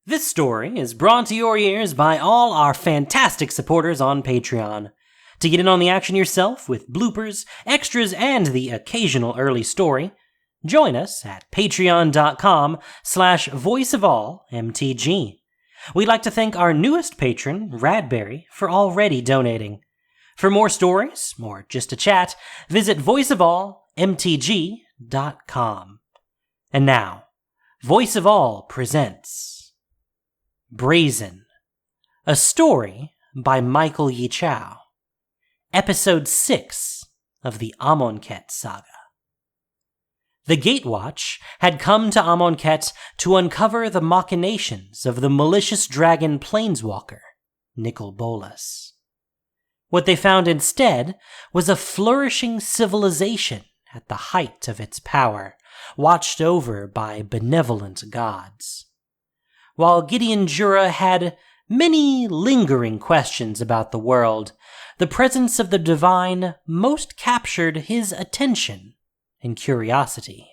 This story is brought to your ears by all our fantastic supporters on Patreon. To get in on the action yourself with bloopers, extras, and the occasional early story, join us at patreon.com/voiceofallmtg. We'd like to thank our newest patron, Radberry, for already donating. For more stories, or just to chat, visit voiceofallmtg.com. And now, Voice of All presents Brazen, a story by Michael Yichow. Episode 6 of the Amonkhet saga. The Gatewatch had come to Amonkhet to uncover the machinations of the malicious dragon planeswalker, Nicol Bolas. What they found instead was a flourishing civilization at the height of its power, watched over by benevolent gods. While Gideon Djeru had many lingering questions about the world, the presence of the divine most captured his attention and curiosity.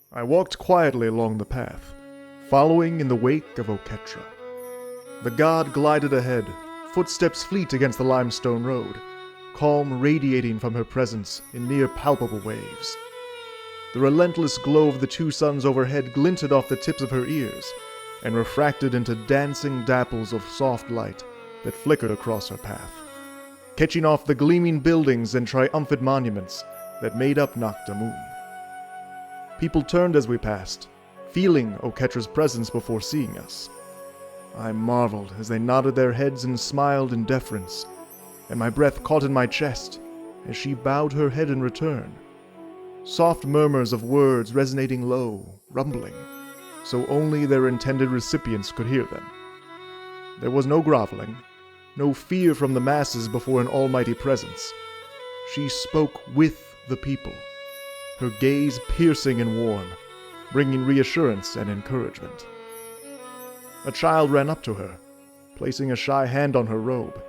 I walked quietly along the path, following in the wake of Oketra. The god glided ahead, footsteps fleet against the limestone road, calm radiating from her presence in near palpable waves. The relentless glow of the two suns overhead glinted off the tips of her ears and refracted into dancing dapples of soft light that flickered across her path, catching off the gleaming buildings and triumphant monuments that made up Nakdamun. People turned as we passed, feeling Oketra's presence before seeing us. I marveled as they nodded their heads and smiled in deference, and my breath caught in my chest as she bowed her head in return. Soft murmurs of words resonating low, rumbling, so only their intended recipients could hear them. There was no groveling, no fear from the masses before an almighty presence. She spoke with the people, her gaze piercing and warm, bringing reassurance and encouragement. A child ran up to her, placing a shy hand on her robe.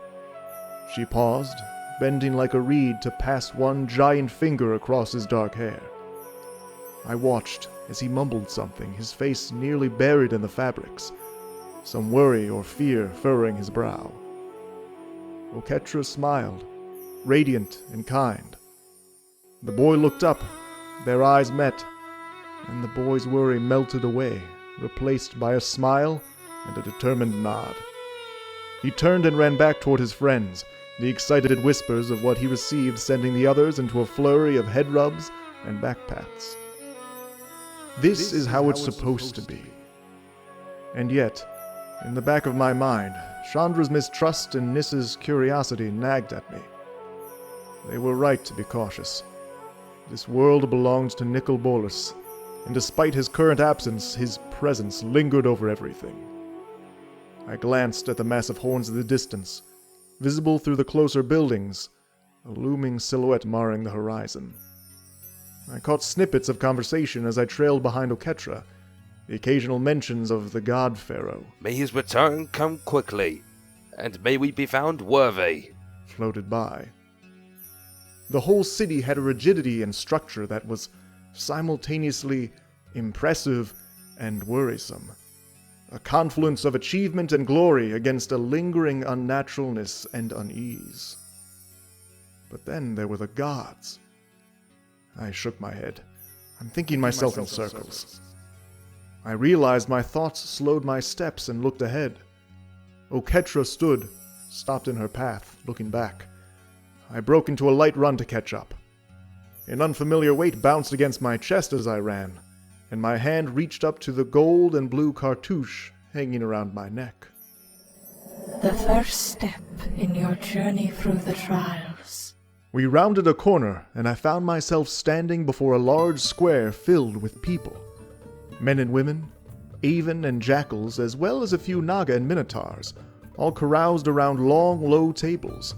She paused, bending like a reed to pass one giant finger across his dark hair. I watched as he mumbled something, his face nearly buried in the fabrics, some worry or fear furrowing his brow. Oketra smiled, radiant and kind. The boy looked up, their eyes met, and the boy's worry melted away, replaced by a smile and a determined nod. He turned and ran back toward his friends, the excited whispers of what he received sending the others into a flurry of head rubs and back pats. This is how it's supposed to be. And yet, in the back of my mind, Chandra's mistrust and Nissa's curiosity nagged at me. They were right to be cautious. This world belonged to Nicol Bolas, and despite his current absence, his presence lingered over everything. I glanced at the massive horns in the distance, visible through the closer buildings, a looming silhouette marring the horizon. I caught snippets of conversation as I trailed behind Oketra, the occasional mentions of the god pharaoh. "May his return come quickly, and may we be found worthy," floated by. The whole city had a rigidity and structure that was simultaneously impressive and worrisome. A confluence of achievement and glory against a lingering unnaturalness and unease. But then there were the gods. I shook my head. I'm thinking myself in circles. I realized my thoughts slowed my steps and looked ahead. Oketra stood, stopped in her path, looking back. I broke into a light run to catch up. An unfamiliar weight bounced against my chest as I ran, and my hand reached up to the gold and blue cartouche hanging around my neck. The first step in your journey through the trials. We rounded a corner, and I found myself standing before a large square filled with people. Men and women, Aven and jackals, as well as a few Naga and Minotaurs, all caroused around long, low tables,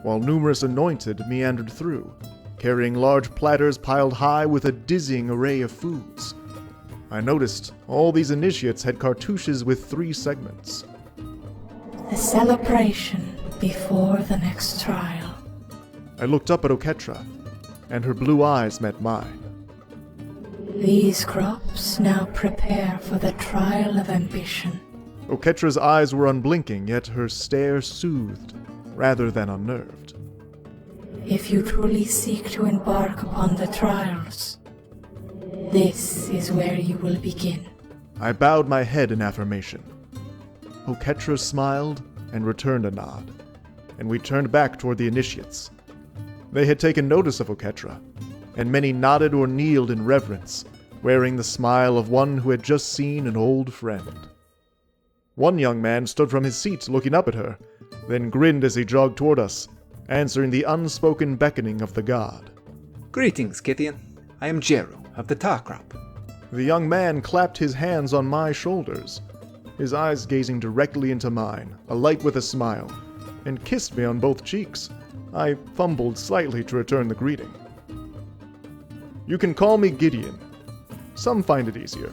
while numerous anointed meandered through, carrying large platters piled high with a dizzying array of foods. I noticed all these initiates had cartouches with 3 segments. A celebration before the next trial. I looked up at Oketra, and her blue eyes met mine. These crops now prepare for the trial of ambition. Oketra's eyes were unblinking, yet her stare soothed, rather than unnerved. If you truly seek to embark upon the trials, this is where you will begin. I bowed my head in affirmation. Oketra smiled and returned a nod, and we turned back toward the initiates. They had taken notice of Oketra, and many nodded or kneeled in reverence, wearing the smile of one who had just seen an old friend. One young man stood from his seat looking up at her, then grinned as he jogged toward us, answering the unspoken beckoning of the god. Greetings, Gideon. I am Djeru of the Tar Crop. The young man clapped his hands on my shoulders, his eyes gazing directly into mine, alight with a smile, and kissed me on both cheeks. I fumbled slightly to return the greeting. You can call me Gideon. Some find it easier.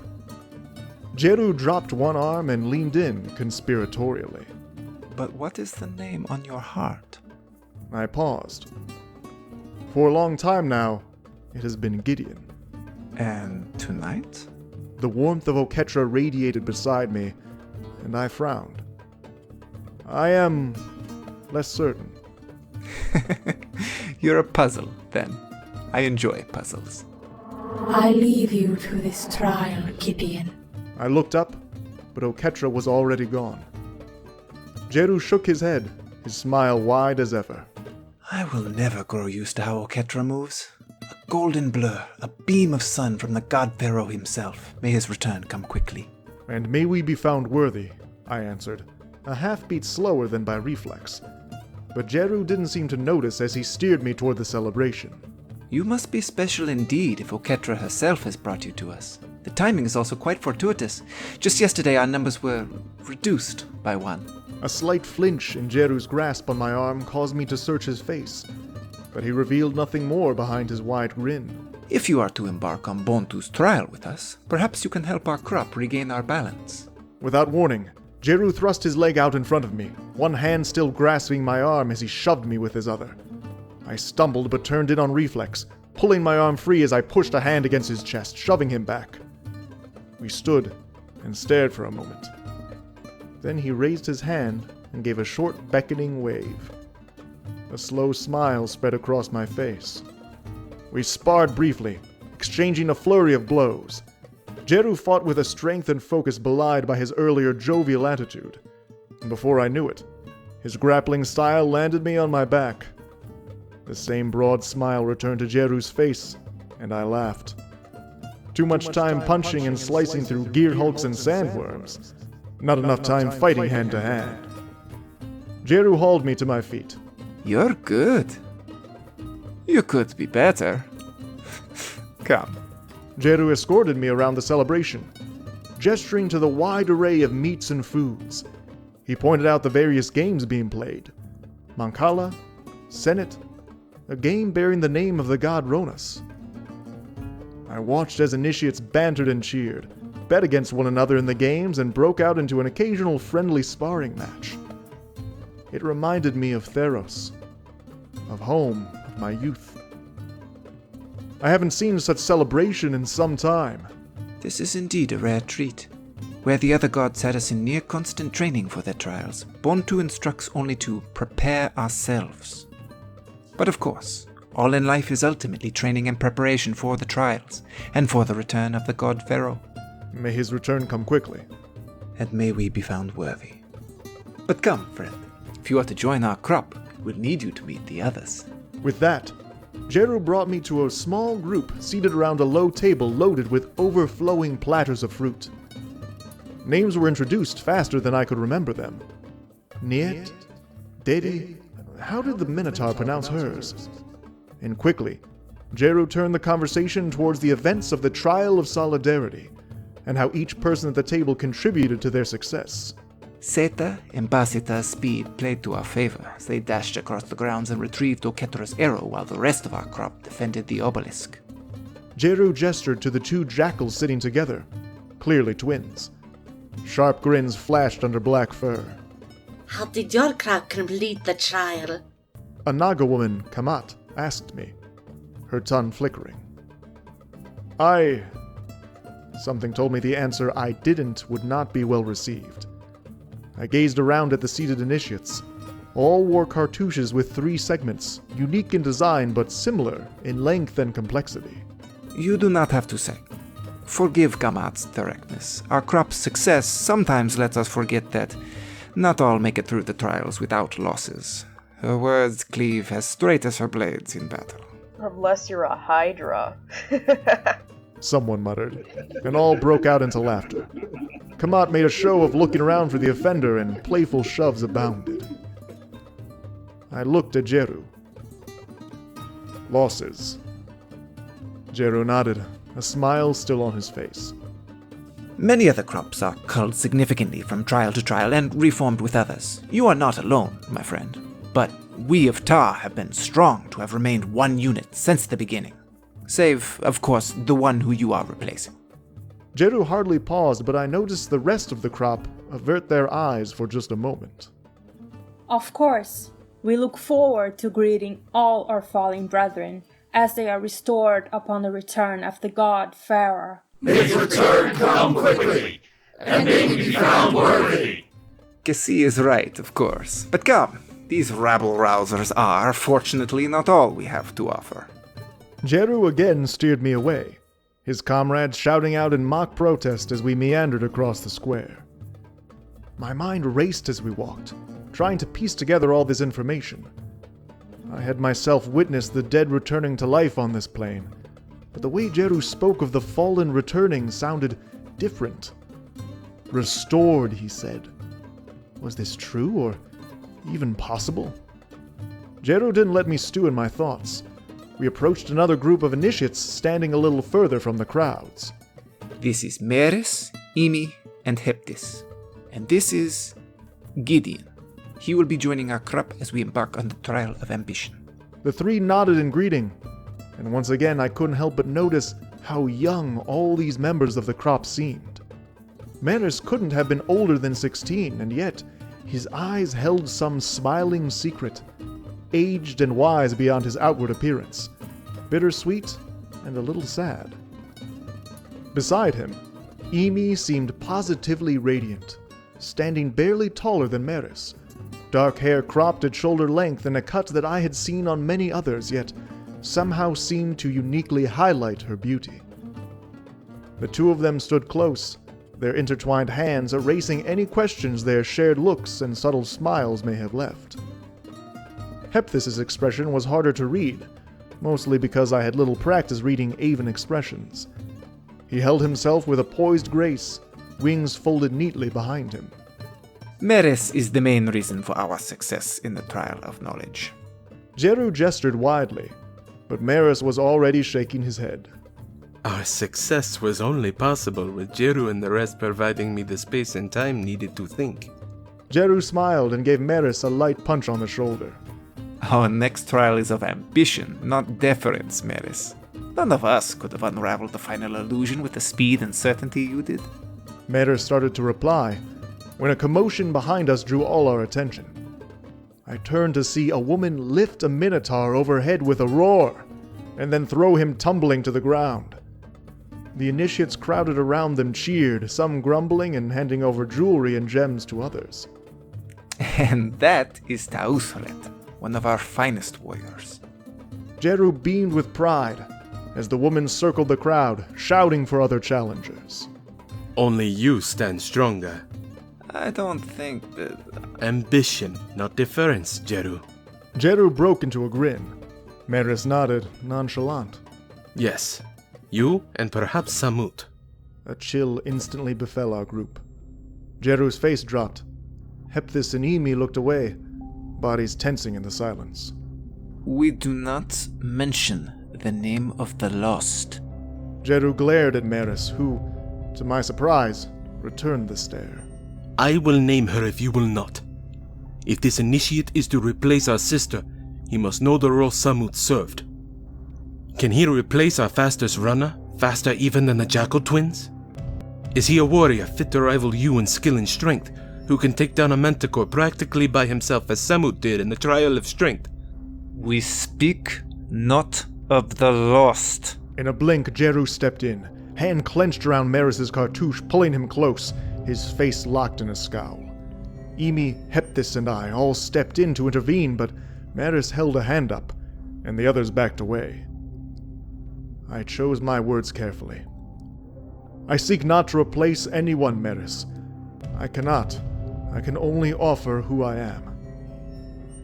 Djeru dropped one arm and leaned in conspiratorially. But what is the name on your heart? I paused. For a long time now, it has been Gideon. And tonight? The warmth of Oketra radiated beside me, and I frowned. I am less certain. You're a puzzle, then. I enjoy puzzles. I leave you to this trial, Gideon. I looked up, but Oketra was already gone. Djeru shook his head, his smile wide as ever. I will never grow used to how Oketra moves. A golden blur, a beam of sun from the god Pharaoh himself. May his return come quickly. And may we be found worthy, I answered, a half-beat slower than by reflex. But Djeru didn't seem to notice as he steered me toward the celebration. You must be special indeed if Oketra herself has brought you to us. The timing is also quite fortuitous. Just yesterday our numbers were reduced by one. A slight flinch in Djeru's grasp on my arm caused me to search his face, but he revealed nothing more behind his wide grin. If you are to embark on Bonu's trial with us, perhaps you can help our crop regain our balance. Without warning, Djeru thrust his leg out in front of me, one hand still grasping my arm as he shoved me with his other. I stumbled but turned in on reflex, pulling my arm free as I pushed a hand against his chest, shoving him back. We stood and stared for a moment. Then he raised his hand and gave a short beckoning wave. A slow smile spread across my face. We sparred briefly, exchanging a flurry of blows. Djeru fought with a strength and focus belied by his earlier jovial attitude. And before I knew it, his grappling style landed me on my back. The same broad smile returned to Djeru's face, and I laughed. Too much time punching and slicing through gear hulks and sandworms. Not enough time fighting hand to hand. Djeru hauled me to my feet. You're good. You could be better. Come. Djeru escorted me around the celebration, gesturing to the wide array of meats and foods. He pointed out the various games being played. Mancala, Senate, a game bearing the name of the god Ronus. I watched as initiates bantered and cheered, bet against one another in the games, and broke out into an occasional friendly sparring match. It reminded me of Theros, of home, of my youth. I haven't seen such celebration in some time. This is indeed a rare treat. Where the other gods had us in near constant training for their trials, Bonu instructs only to prepare ourselves. But of course, all in life is ultimately training and preparation for the trials, and for the return of the god Pharaoh. May his return come quickly. And may we be found worthy. But come, friend, if you are to join our crop, we'll need you to meet the others. With that, Djeru brought me to a small group seated around a low table loaded with overflowing platters of fruit. Names were introduced faster than I could remember them. Niet, Dedi, how did the Minotaur pronounce hers? And quickly, Djeru turned the conversation towards the events of the Trial of Solidarity, and how each person at the table contributed to their success. Seta and Basita's speed played to our favor as they dashed across the grounds and retrieved Oketra's arrow while the rest of our crop defended the obelisk. Djeru gestured to the two jackals sitting together, clearly twins. Sharp grins flashed under black fur. How did your crop complete the trial? A Naga woman, Kamat, asked me, her tongue flickering. I Something told me the answer I didn't would not be well received. I gazed around at the seated initiates. All wore cartouches with 3 segments, unique in design but similar in length and complexity. You do not have to say. Forgive Gamat's directness. Our crop's success sometimes lets us forget that not all make it through the trials without losses. Her words cleave as straight as her blades in battle. Unless you're a Hydra. Someone muttered, and all broke out into laughter. Kamat made a show of looking around for the offender, and playful shoves abounded. I looked at Djeru. Losses. Djeru nodded, a smile still on his face. Many other crops are culled significantly from trial to trial and reformed with others. You are not alone, my friend. But we of Tar have been strong to have remained one unit since the beginning. Save, of course, the one who you are replacing. Djeru hardly paused, but I noticed the rest of the crop avert their eyes for just a moment. Of course, we look forward to greeting all our fallen brethren as they are restored upon the return of the god Pharaoh. May his return come quickly, and may we be found worthy. Cassie is right, of course. But come, these rabble-rousers are, fortunately, not all we have to offer. Djeru again steered me away, his comrades shouting out in mock protest as we meandered across the square. My mind raced as we walked, trying to piece together all this information. I had myself witnessed the dead returning to life on this plane, but the way Djeru spoke of the fallen returning sounded different. Restored, he said. Was this true, or even possible? Djeru didn't let me stew in my thoughts. We approached another group of initiates standing a little further from the crowds. This is Meris, Imi, and Heptis. And this is Gideon. He will be joining our crop as we embark on the trial of ambition. The 3 nodded in greeting, and once again I couldn't help but notice how young all these members of the crop seemed. Meris couldn't have been older than 16, and yet his eyes held some smiling secret, aged and wise beyond his outward appearance, bittersweet and a little sad. Beside him, Imi seemed positively radiant, standing barely taller than Meris, dark hair cropped at shoulder length in a cut that I had seen on many others, yet somehow seemed to uniquely highlight her beauty. The 2 of them stood close, their intertwined hands erasing any questions their shared looks and subtle smiles may have left. Hepthis' expression was harder to read, mostly because I had little practice reading Aven expressions. He held himself with a poised grace, wings folded neatly behind him. Meris is the main reason for our success in the trial of knowledge. Djeru gestured widely, but Meris was already shaking his head. Our success was only possible with Djeru and the rest providing me the space and time needed to think. Djeru smiled and gave Meris a light punch on the shoulder. Our next trial is of ambition, not deference, Meris. None of us could have unraveled the final illusion with the speed and certainty you did. Meris started to reply, when a commotion behind us drew all our attention. I turned to see a woman lift a minotaur overhead with a roar, and then throw him tumbling to the ground. The initiates crowded around them cheered, some grumbling and handing over jewelry and gems to others. And that is Tausret, one of our finest warriors. Djeru beamed with pride as the woman circled the crowd, shouting for other challengers. Only you stand stronger. I don't think that... Ambition, not deference, Djeru. Djeru broke into a grin. Meris nodded, nonchalant. Yes, you and perhaps Samut. A chill instantly befell our group. Djeru's face dropped. Hepthis and Imi looked away, bodies tensing in the silence. We do not mention the name of the lost. Djeru glared at Meris, who, to my surprise, returned the stare. I will name her if you will not. If this initiate is to replace our sister, he must know the role Samut served. Can he replace our fastest runner, faster even than the Jackal twins? Is he a warrior fit to rival you in skill and strength, who can take down a manticore practically by himself as Samut did in the Trial of Strength? We speak not of the lost. In a blink, Djeru stepped in, hand clenched around Maris's cartouche, pulling him close, his face locked in a scowl. Emi, Hepthis, and I all stepped in to intervene, but Maris held a hand up, and the others backed away. I chose my words carefully. I seek not to replace anyone, Maris. I cannot. I can only offer who I am.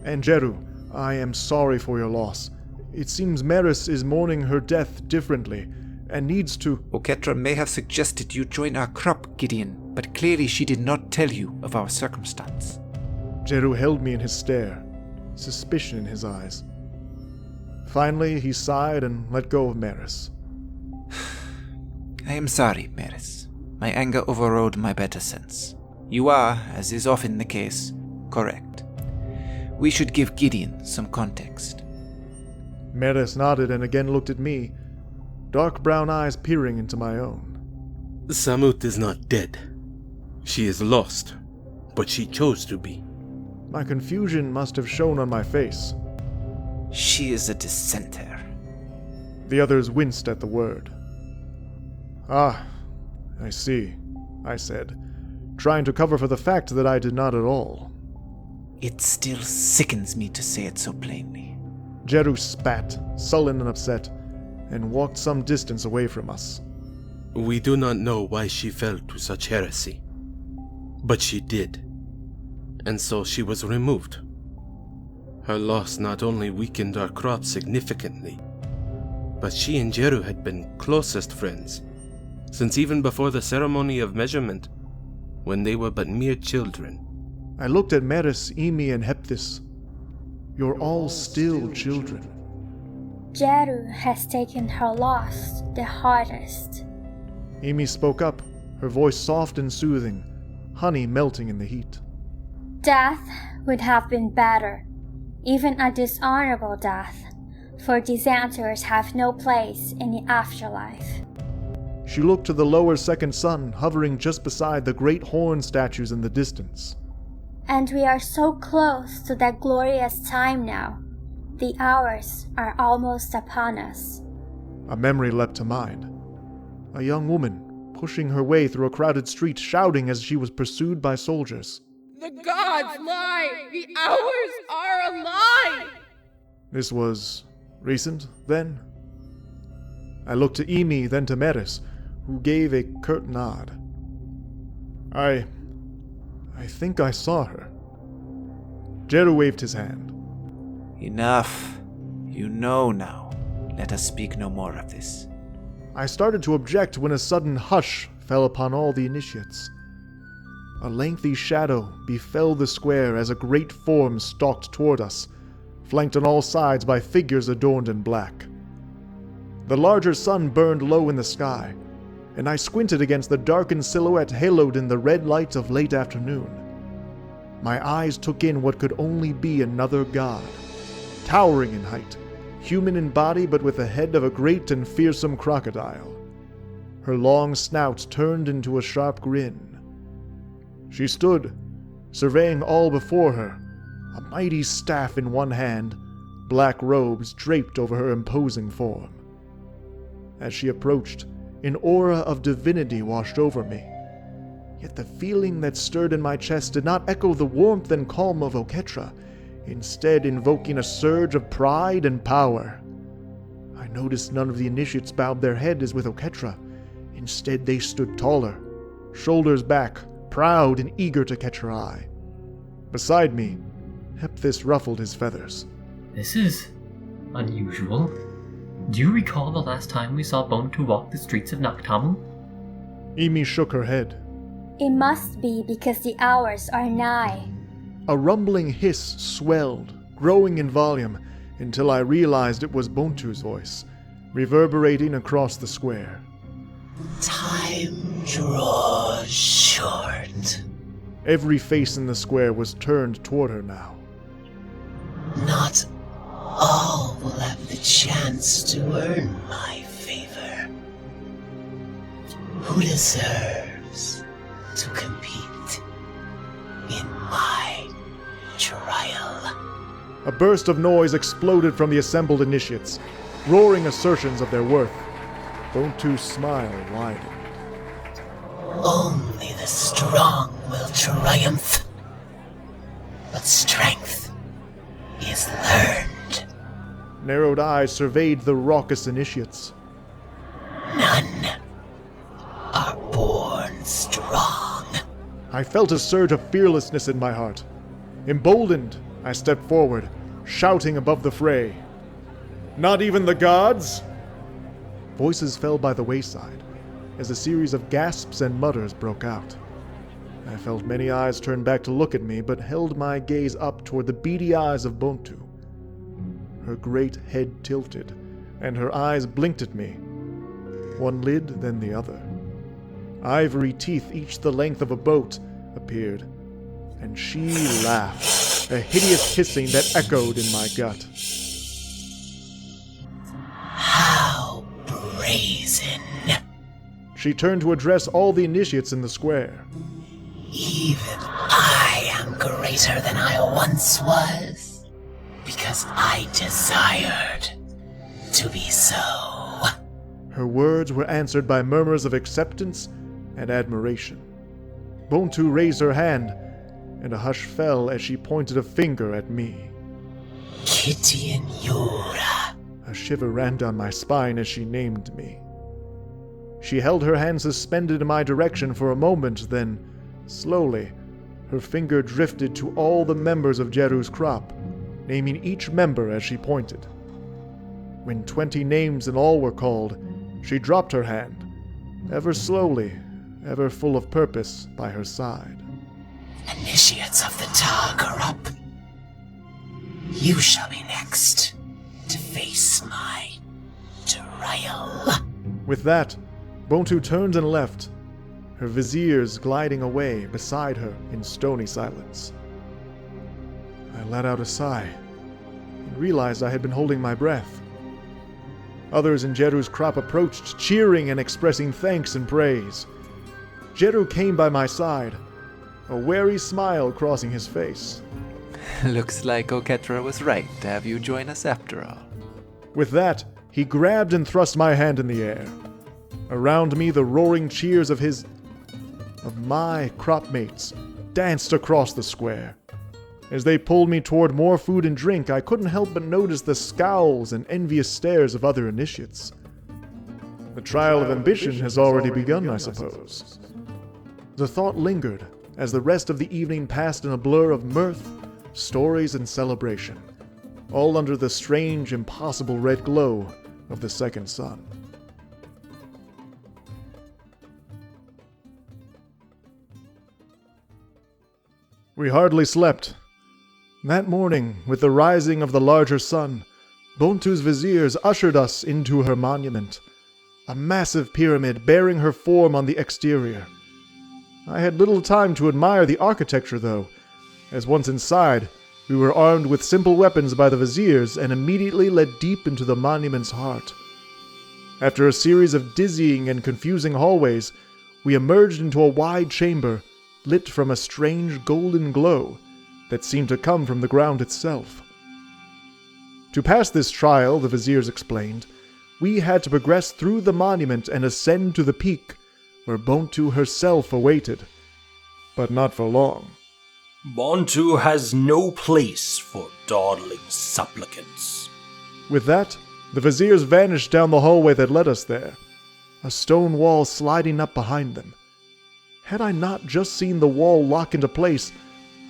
And Djeru, I am sorry for your loss. It seems Maris is mourning her death differently, and needs to— Oketra may have suggested you join our crop, Gideon, but clearly she did not tell you of our circumstance. Djeru held me in his stare, suspicion in his eyes. Finally, he sighed and let go of Maris. I am sorry, Maris. My anger overrode my better sense. You are, as is often the case, correct. We should give Gideon some context. Maris nodded and again looked at me, dark brown eyes peering into my own. Samut is not dead. She is lost, but she chose to be. My confusion must have shown on my face. She is a dissenter. The others winced at the word. Ah, I see, I said, trying to cover for the fact that I did not at all. It still sickens me to say it so plainly. Djeru spat, sullen and upset, and walked some distance away from us. We do not know why she fell to such heresy, but she did, and so she was removed. Her loss not only weakened our crop significantly, but she and Djeru had been closest friends, since even before the ceremony of measurement, when they were but mere children. I looked at Maris, Emi, and Hepthis. You're all still children. Djeru has taken her loss the hardest. Emi spoke up, her voice soft and soothing, honey melting in the heat. Death would have been better, even a dishonorable death, for dissenters have no place in the afterlife. She looked to the lower second sun, hovering just beside the great horn statues in the distance. And we are so close to that glorious time now. The hours are almost upon us. A memory leapt to mind. A young woman, pushing her way through a crowded street, shouting as she was pursued by soldiers. The gods lie! The hours are a lie! This was recent, then? I looked to Emi, then to Maris, who gave a curt nod. I think I saw her. Djeru waved his hand. Enough. You know now. Let us speak no more of this. I started to object when a sudden hush fell upon all the initiates. A lengthy shadow befell the square as a great form stalked toward us, flanked on all sides by figures adorned in black. The larger sun burned low in the sky, and I squinted against the darkened silhouette haloed in the red light of late afternoon. My eyes took in what could only be another god, towering in height, human in body but with the head of a great and fearsome crocodile. Her long snout turned into a sharp grin. She stood, surveying all before her, a mighty staff in one hand, black robes draped over her imposing form. As she approached, an aura of divinity washed over me. Yet the feeling that stirred in my chest did not echo the warmth and calm of Oketra, instead invoking a surge of pride and power. I noticed none of the initiates bowed their head as with Oketra. Instead they stood taller, shoulders back, proud and eager to catch her eye. Beside me, Hepthis ruffled his feathers. This is unusual. Do you recall the last time we saw Bonu walk the streets of Naktamu? Emi shook her head. It must be because the hours are nigh. A rumbling hiss swelled, growing in volume, until I realized it was Bonu's voice, reverberating across the square. Time draws short. Every face in the square was turned toward her now. Not all will have the chance to earn my favor. Who deserves to compete in my trial? A burst of noise exploded from the assembled initiates, roaring assertions of their worth. Bontu's smile widened. Only the strong will triumph. But strength is learned. Narrowed eyes surveyed the raucous initiates. None are born strong. I felt a surge of fearlessness in my heart. Emboldened, I stepped forward, shouting above the fray. Not even the gods? Voices fell by the wayside, as a series of gasps and mutters broke out. I felt many eyes turn back to look at me, but held my gaze up toward the beady eyes of Bontu. Her great head tilted, and her eyes blinked at me, one lid, then the other. Ivory teeth, each the length of a boat, appeared, and she laughed, a hideous hissing that echoed in my gut. How brazen! She turned to address all the initiates in the square. Even I am greater than I once was, because I desired to be so. Her words were answered by murmurs of acceptance and admiration. Bontu raised her hand, and a hush fell as she pointed a finger at me. Gideon Yura. A shiver ran down my spine as she named me. She held her hand suspended in my direction for a moment, then, slowly, her finger drifted to all the members of Djeru's crop, naming each member as she pointed. When 20 names in all were called, she dropped her hand, ever slowly, ever full of purpose, by her side. Initiates of the Tagarop, you shall be next to face my trial. With that, Bontu turned and left, her viziers gliding away beside her in stony silence. I let out a sigh and realized I had been holding my breath. Others in Djeru's crop approached, cheering and expressing thanks and praise. Djeru came by my side, a wary smile crossing his face. Looks like Oketra was right to have you join us after all. With that, he grabbed and thrust my hand in the air. Around me, the roaring cheers of my crop mates danced across the square. As they pulled me toward more food and drink, I couldn't help but notice the scowls and envious stares of other initiates. The trial of ambition has already begun, I suppose. The thought lingered as the rest of the evening passed in a blur of mirth, stories, and celebration, all under the strange, impossible red glow of the second sun. We hardly slept. That morning, with the rising of the larger sun, Bontu's viziers ushered us into her monument, a massive pyramid bearing her form on the exterior. I had little time to admire the architecture, though, as once inside, we were armed with simple weapons by the viziers and immediately led deep into the monument's heart. After a series of dizzying and confusing hallways, we emerged into a wide chamber, lit from a strange golden glow that seemed to come from the ground itself. To pass this trial, the viziers explained, we had to progress through the monument and ascend to the peak, where Bontu herself awaited. But not for long. Bontu has no place for dawdling supplicants. With that, the viziers vanished down the hallway that led us there, a stone wall sliding up behind them. Had I not just seen the wall lock into place,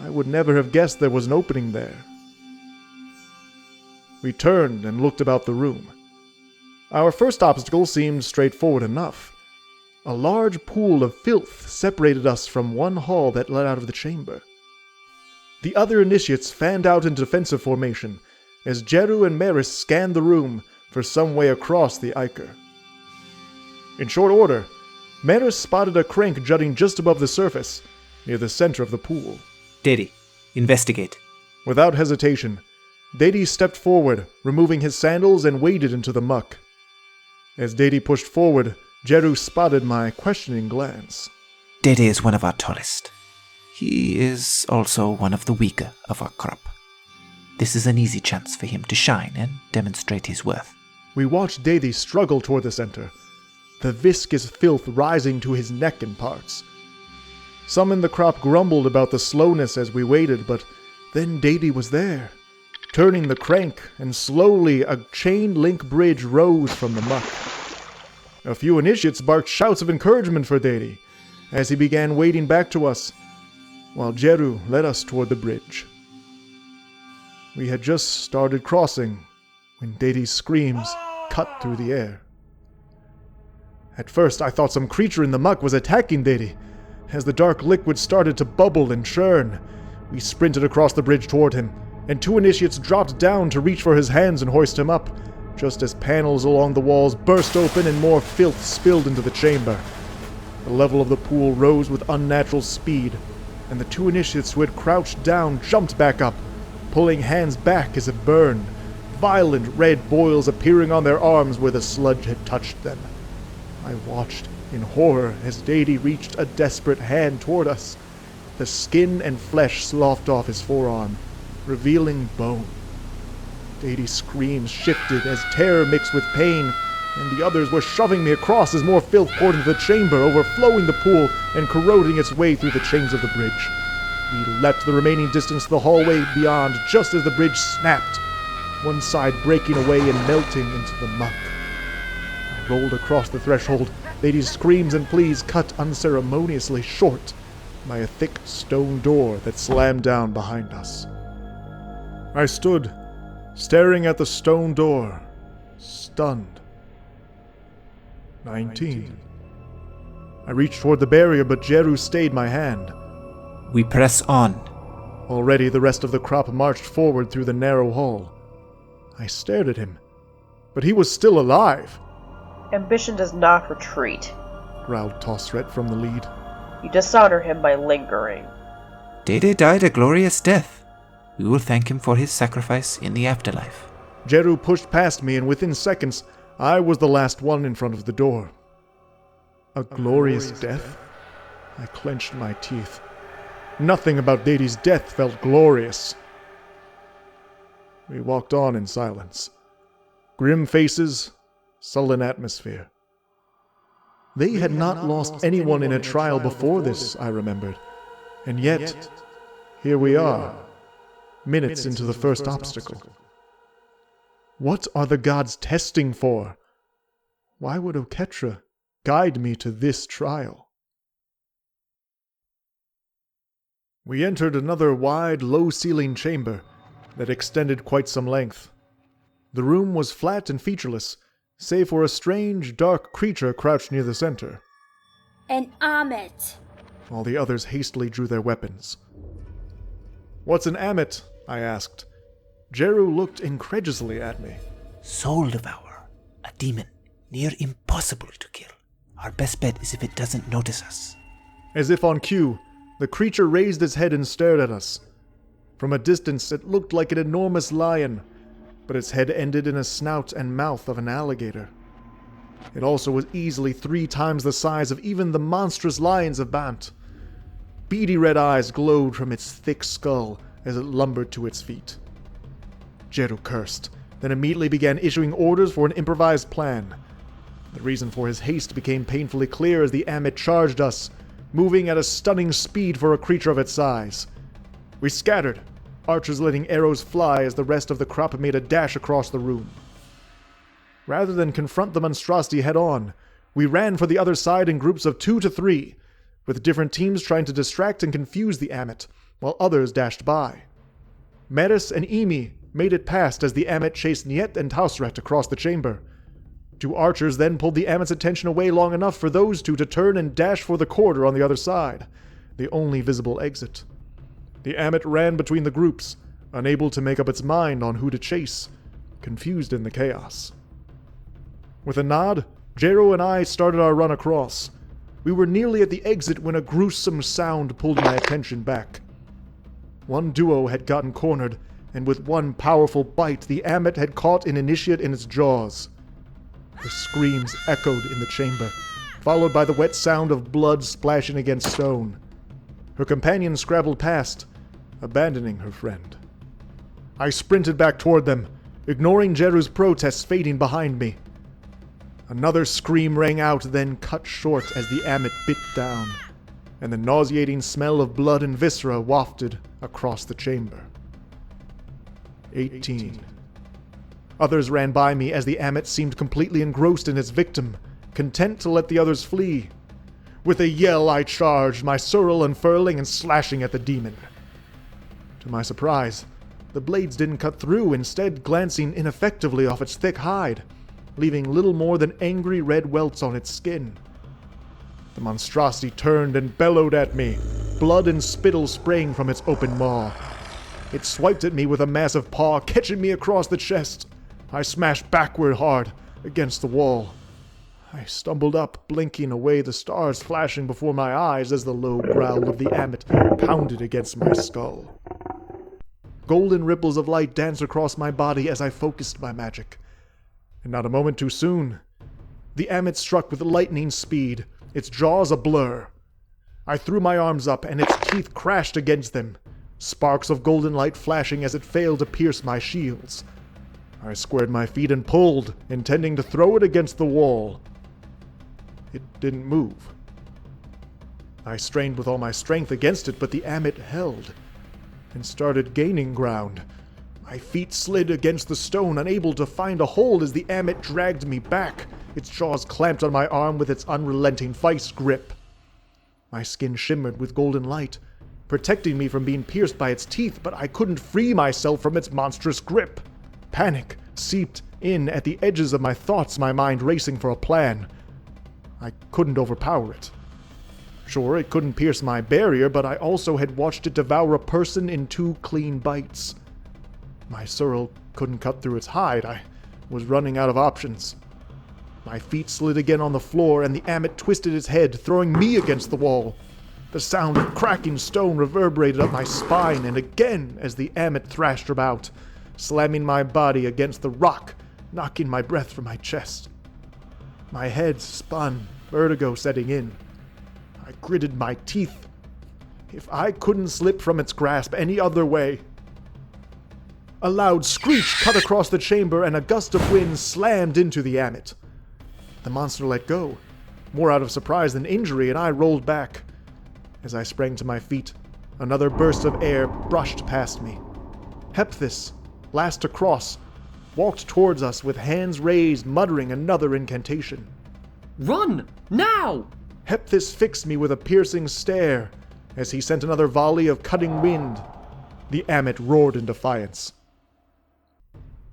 I would never have guessed there was an opening there. We turned and looked about the room. Our first obstacle seemed straightforward enough. A large pool of filth separated us from one hall that led out of the chamber. The other initiates fanned out in defensive formation, as Djeru and Maris scanned the room for some way across the Iker. In short order, Maris spotted a crank jutting just above the surface, near the center of the pool. Dedi, investigate. Without hesitation, Dedi stepped forward, removing his sandals, and waded into the muck. As Dedi pushed forward, Djeru spotted my questioning glance. Dedi is one of our tallest. He is also one of the weaker of our crop. This is an easy chance for him to shine and demonstrate his worth. We watched Dedi struggle toward the center, the viscous filth rising to his neck in parts. Some in the crop grumbled about the slowness as we waited, but then Djeru was there, turning the crank, and slowly a chain-link bridge rose from the muck. A few initiates barked shouts of encouragement for Djeru as he began wading back to us, while Djeru led us toward the bridge. We had just started crossing when Djeru's screams cut through the air. At first I thought some creature in the muck was attacking Djeru. As the dark liquid started to bubble and churn, we sprinted across the bridge toward him, and 2 initiates dropped down to reach for his hands and hoist him up, just as panels along the walls burst open and more filth spilled into the chamber. The level of the pool rose with unnatural speed, and the 2 initiates who had crouched down jumped back up, pulling hands back as it burned, violent red boils appearing on their arms where the sludge had touched them. I watched in horror as Djeru reached a desperate hand toward us. The skin and flesh sloughed off his forearm, revealing bone. Djeru's screams shifted as terror mixed with pain, and the others were shoving me across as more filth poured into the chamber, overflowing the pool and corroding its way through the chains of the bridge. We leapt the remaining distance to the hallway beyond just as the bridge snapped, one side breaking away and melting into the muck. I rolled across the threshold, Djeru's screams and pleas cut unceremoniously short by a thick stone door that slammed down behind us. I stood, staring at the stone door, stunned. 19. I reached toward the barrier, but Djeru stayed my hand. We press on. Already the rest of the crop marched forward through the narrow hall. I stared at him, but he was still alive. Ambition does not retreat, growled Tosret from the lead. You dishonor him by lingering. Djeru died a glorious death. We will thank him for his sacrifice in the afterlife. Djeru pushed past me, and within seconds, I was the last one in front of the door. A glorious death? I clenched my teeth. Nothing about Djeru's death felt glorious. We walked on in silence. Grim faces, sullen atmosphere. They had not lost anyone in a trial before this, I remembered. And yet, here we are, minutes into the first obstacle. What are the gods testing for? Why would Oketra guide me to this trial? We entered another wide, low-ceilinged chamber that extended quite some length. The room was flat and featureless, save for a strange, dark creature crouched near the center. An Amit! All the others hastily drew their weapons. What's an Amit? I asked. Djeru looked incredulously at me. Soul Devourer, a demon, near impossible to kill. Our best bet is if it doesn't notice us. As if on cue, the creature raised its head and stared at us. From a distance, it looked like an enormous lion, but its head ended in a snout and mouth of an alligator. It also was easily 3 times the size of even the monstrous lions of Bant. Beady red eyes glowed from its thick skull as it lumbered to its feet. Djeru cursed, then immediately began issuing orders for an improvised plan. The reason for his haste became painfully clear as the Amit charged us, moving at a stunning speed for a creature of its size. We scattered, archers letting arrows fly as the rest of the crop made a dash across the room. Rather than confront the monstrosity head-on, we ran for the other side in groups of 2 to 3, with different teams trying to distract and confuse the Amit, while others dashed by. Metis and Emi made it past as the Amit chased Niet and Tausret across the chamber. 2 archers then pulled the Amit's attention away long enough for those 2 to turn and dash for the corridor on the other side, the only visible exit. The Amit ran between the groups, unable to make up its mind on who to chase, confused in the chaos. With a nod, Djeru and I started our run across. We were nearly at the exit when a gruesome sound pulled my attention back. One duo had gotten cornered, and with one powerful bite, the Amit had caught an initiate in its jaws. Her screams echoed in the chamber, followed by the wet sound of blood splashing against stone. Her companion scrabbled past, abandoning her friend. I sprinted back toward them, ignoring Djeru's protests fading behind me. Another scream rang out, then cut short as the Amit bit down, and the nauseating smell of blood and viscera wafted across the chamber. 18. Others ran by me as the Amit seemed completely engrossed in its victim, content to let the others flee. With a yell I charged, my surl unfurling and slashing at the demon. To my surprise, the blades didn't cut through, instead glancing ineffectively off its thick hide, leaving little more than angry red welts on its skin. The monstrosity turned and bellowed at me, blood and spittle spraying from its open maw. It swiped at me with a massive paw, catching me across the chest. I smashed backward hard against the wall. I stumbled up, blinking away the stars flashing before my eyes as the low growl of the Amit pounded against my skull. Golden ripples of light danced across my body as I focused my magic. And not a moment too soon, the Amit struck with lightning speed, its jaws a blur. I threw my arms up, and its teeth crashed against them, sparks of golden light flashing as it failed to pierce my shields. I squared my feet and pulled, intending to throw it against the wall. It didn't move. I strained with all my strength against it, but the Amit held and started gaining ground. My feet slid against the stone, unable to find a hold as the Amit dragged me back, its jaws clamped on my arm with its unrelenting vice grip. My skin shimmered with golden light, protecting me from being pierced by its teeth, but I couldn't free myself from its monstrous grip. Panic seeped in at the edges of my thoughts, my mind racing for a plan. I couldn't overpower it. Sure, it couldn't pierce my barrier, but I also had watched it devour a person in 2 clean bites. My surl couldn't cut through its hide. I was running out of options. My feet slid again on the floor, and the Amit twisted its head, throwing me against the wall. The sound of cracking stone reverberated up my spine, and again as the Amit thrashed about, slamming my body against the rock, knocking my breath from my chest. My head spun, vertigo setting in. I gritted my teeth. If I couldn't slip from its grasp any other way. A loud screech cut across the chamber, and a gust of wind slammed into the Amit. The monster let go, more out of surprise than injury, and I rolled back. As I sprang to my feet, another burst of air brushed past me. Hepthis, last to cross, walked towards us with hands raised, muttering another incantation. Run! Now! Hepthis fixed me with a piercing stare as he sent another volley of cutting wind. The Amit roared in defiance.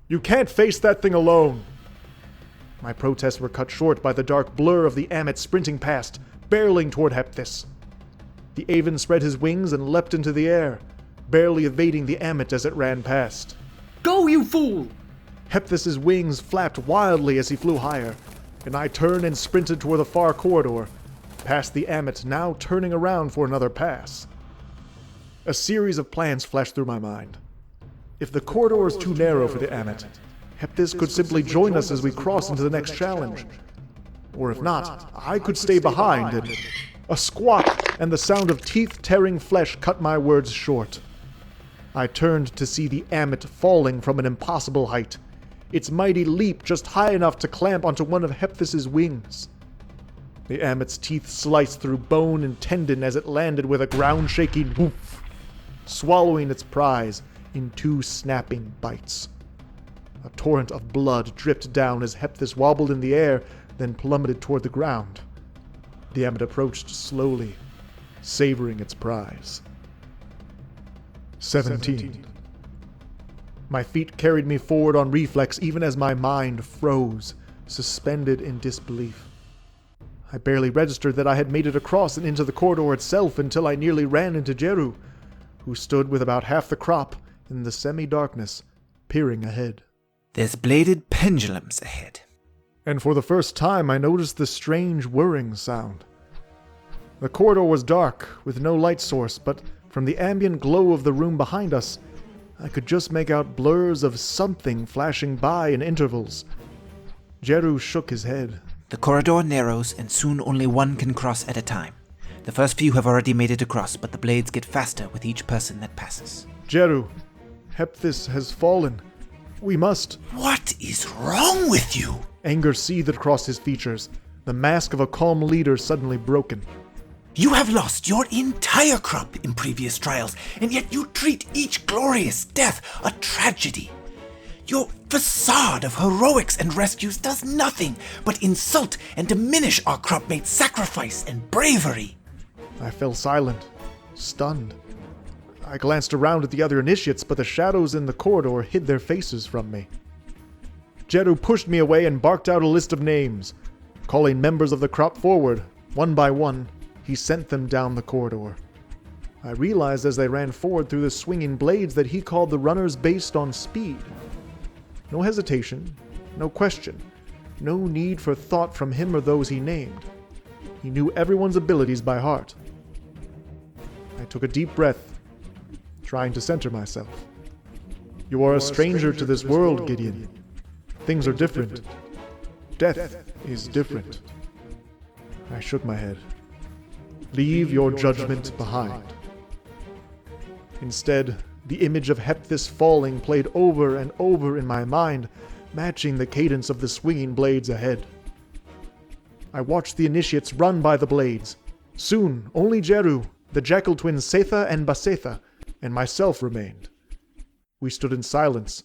"You can't face that thing alone!" My protests were cut short by the dark blur of the Amit sprinting past, barreling toward Hepthis. The Aven spread his wings and leapt into the air, barely evading the Amit as it ran past. Go, you fool! Hepthis' wings flapped wildly as he flew higher, and I turned and sprinted toward the far corridor, past the Amit, now turning around for another pass. A series of plans flashed through my mind. If the corridor is too narrow for the Amit, Hepthis could simply join us as we cross into the next challenge. Or if not, I could stay behind, and a squawk and the sound of teeth-tearing flesh cut my words short. I turned to see the Amit falling from an impossible height, its mighty leap just high enough to clamp onto one of Hepthis' wings. The Amit's teeth sliced through bone and tendon as it landed with a ground-shaking woof, swallowing its prize in 2 snapping bites. A torrent of blood dripped down as Hepthis wobbled in the air, then plummeted toward the ground. The Amit approached slowly, savoring its prize. 17. My feet carried me forward on reflex even as my mind froze, suspended in disbelief. I barely registered that I had made it across and into the corridor itself until I nearly ran into Djeru, who stood with about half the crop in the semi-darkness, peering ahead. There's bladed pendulums ahead. And for the first time I noticed the strange whirring sound. The corridor was dark, with no light source, but from the ambient glow of the room behind us, I could just make out blurs of something flashing by in intervals. Djeru shook his head. The corridor narrows, and soon only one can cross at a time. The first few have already made it across, but the blades get faster with each person that passes. Djeru, Hepthis has fallen. We must. What is wrong with you? Anger seethed across his features, the mask of a calm leader suddenly broken. You have lost your entire crop in previous trials, and yet you treat each glorious death a tragedy. Your facade of heroics and rescues does nothing but insult and diminish our crop-mate's sacrifice and bravery. I fell silent, stunned. I glanced around at the other initiates, but the shadows in the corridor hid their faces from me. Djeru pushed me away and barked out a list of names. Calling members of the crop forward, one by one, he sent them down the corridor. I realized as they ran forward through the swinging blades that he called the runners based on speed. No hesitation, no question, no need for thought from him or those he named. He knew everyone's abilities by heart. I took a deep breath, trying to center myself. You are a stranger to this world, Gideon. Things are different. Death is different. I shook my head. Leave your judgment behind. Instead, the image of Hephaestus falling played over and over in my mind, matching the cadence of the swinging blades ahead. I watched the initiates run by the blades. Soon, only Djeru, the jackal twins Setha and Basetha, and myself remained. We stood in silence,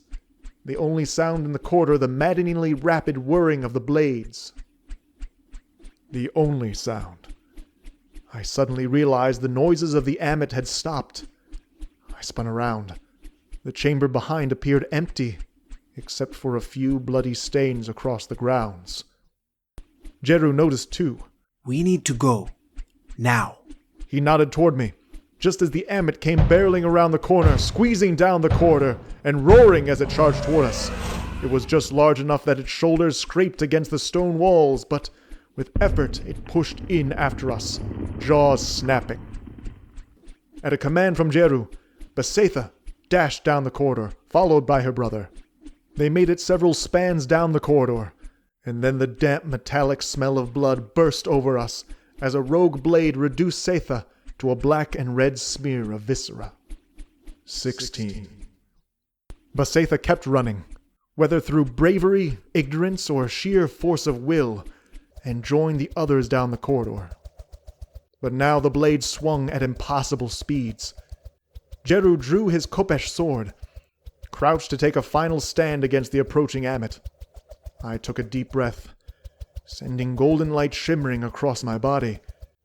the only sound in the corridor the maddeningly rapid whirring of the blades. The only sound. I suddenly realized the noises of the Amit had stopped. I spun around. The chamber behind appeared empty, except for a few bloody stains across the grounds. Djeru noticed too. We need to go. Now. He nodded toward me, just as the Amit came barreling around the corner, squeezing down the corridor, and roaring as it charged toward us. It was just large enough that its shoulders scraped against the stone walls, but with effort it pushed in after us, jaws snapping. At a command from Djeru, Basetha dashed down the corridor, followed by her brother. They made it several spans down the corridor, and then the damp metallic smell of blood burst over us as a rogue blade reduced Setha to a black and red smear of viscera. 16. Basetha kept running, whether through bravery, ignorance, or sheer force of will, and joined the others down the corridor. But now the blade swung at impossible speeds. Djeru drew his Khopesh sword, crouched to take a final stand against the approaching Amit. I took a deep breath, sending golden light shimmering across my body,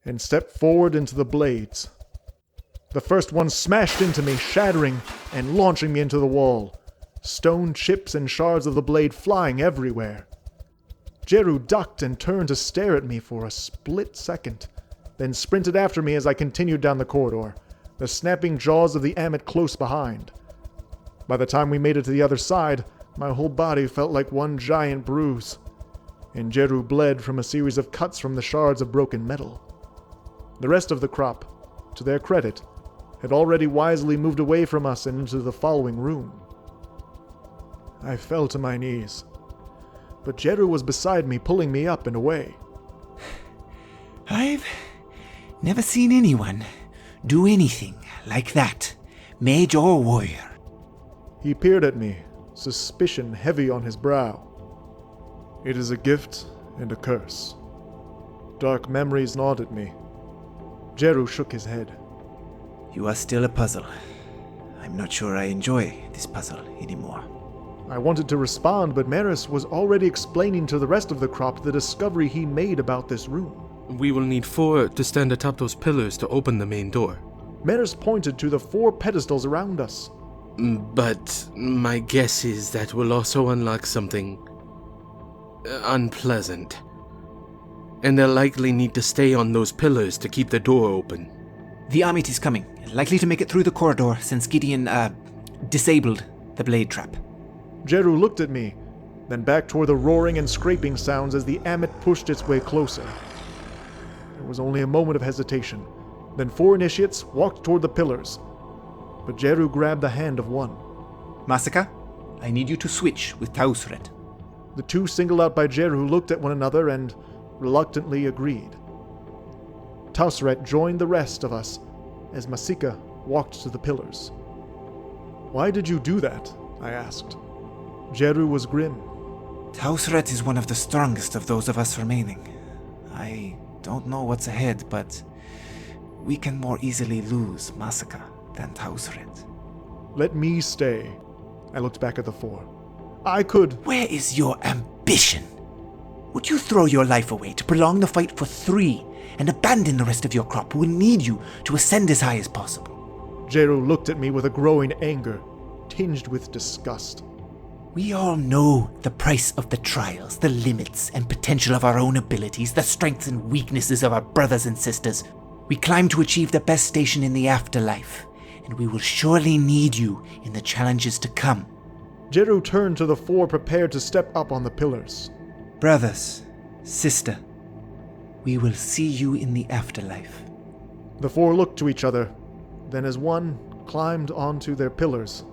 and stepped forward into the blades. The first one smashed into me, shattering and launching me into the wall, stone chips and shards of the blade flying everywhere. Djeru ducked and turned to stare at me for a split second, then sprinted after me as I continued down the corridor, the snapping jaws of the Amit close behind. By the time we made it to the other side, my whole body felt like one giant bruise, and Djeru bled from a series of cuts from the shards of broken metal. The rest of the crop, to their credit, had already wisely moved away from us and into the following room. I fell to my knees, but Djeru was beside me, pulling me up and away. I've never seen anyone do anything like that, mage or warrior. He peered at me, suspicion heavy on his brow. It is a gift and a curse. Dark memories gnawed at me. Djeru shook his head. You are still a puzzle. I'm not sure I enjoy this puzzle anymore. I wanted to respond, but Maris was already explaining to the rest of the crop the discovery he made about this room. We will need 4 to stand atop those pillars to open the main door. Maris pointed to the 4 pedestals around us. But my guess is that will also unlock something unpleasant. And they'll likely need to stay on those pillars to keep the door open. The Amit is coming, likely to make it through the corridor since Gideon, disabled the blade trap. Djeru looked at me, then back toward the roaring and scraping sounds as the Amit pushed its way closer. There was only a moment of hesitation. Then 4 initiates walked toward the pillars, but Djeru grabbed the hand of one. Masaka, I need you to switch with Tausret. The 2 singled out by Djeru looked at one another and reluctantly agreed. Tausret joined the rest of us as Masika walked to the pillars. Why did you do that? I asked. Djeru was grim. Tausret is one of the strongest of those of us remaining. I don't know what's ahead, but we can more easily lose Masaka than Tausret. Let me stay. I looked back at the four. I could... Where is your ambition? Would you throw your life away to prolong the fight for 3 and abandon the rest of your crop who will need you to ascend as high as possible? Djeru looked at me with a growing anger, tinged with disgust. We all know the price of the trials, the limits and potential of our own abilities, the strengths and weaknesses of our brothers and sisters. We climb to achieve the best station in the afterlife, and we will surely need you in the challenges to come. Djeru turned to the four prepared to step up on the pillars. Brothers, sister, we will see you in the afterlife. The four looked to each other, then as one climbed onto their pillars.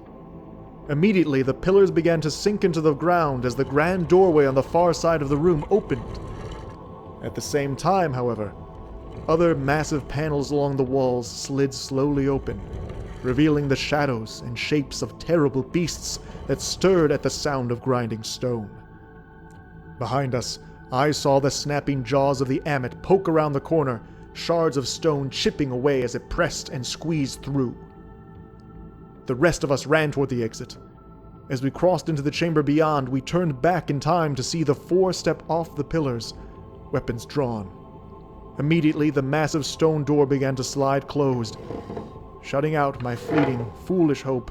Immediately, the pillars began to sink into the ground as the grand doorway on the far side of the room opened. At the same time, however, other massive panels along the walls slid slowly open, revealing the shadows and shapes of terrible beasts that stirred at the sound of grinding stone. Behind us, I saw the snapping jaws of the Amit poke around the corner, shards of stone chipping away as it pressed and squeezed through. The rest of us ran toward the exit. As we crossed into the chamber beyond, we turned back in time to see the four step off the pillars, weapons drawn. Immediately, the massive stone door began to slide closed, shutting out my fleeting, foolish hope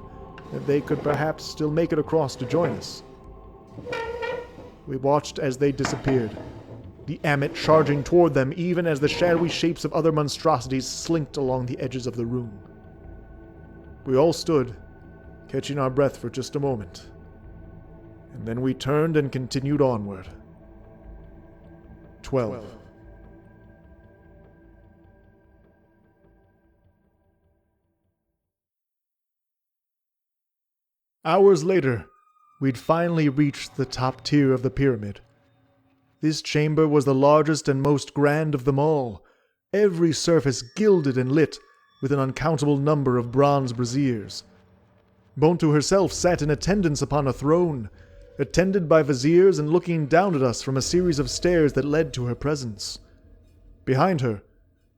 that they could perhaps still make it across to join us. We watched as they disappeared, the Amit charging toward them even as the shadowy shapes of other monstrosities slinked along the edges of the room. We all stood, catching our breath for just a moment, and then we turned and continued onward. 12. Hours later, we'd finally reached the top tier of the pyramid. This chamber was the largest and most grand of them all, every surface gilded and lit with an uncountable number of bronze braziers. Bonu herself sat in attendance upon a throne, attended by viziers and looking down at us from a series of stairs that led to her presence. Behind her,